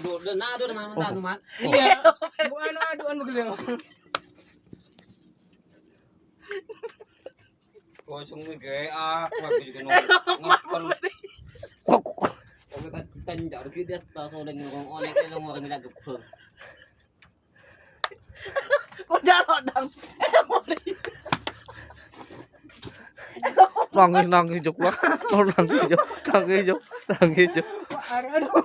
Aduh, na aduh naman. Iya. Bukan aduan begitu. Kau cuma gaya apa juga ngapal. Kau kan tanjak dikit dia tas orang oleh orang nggak gepeng. Udah rodang. Nangis jok lah. Nangis jok. Aduh.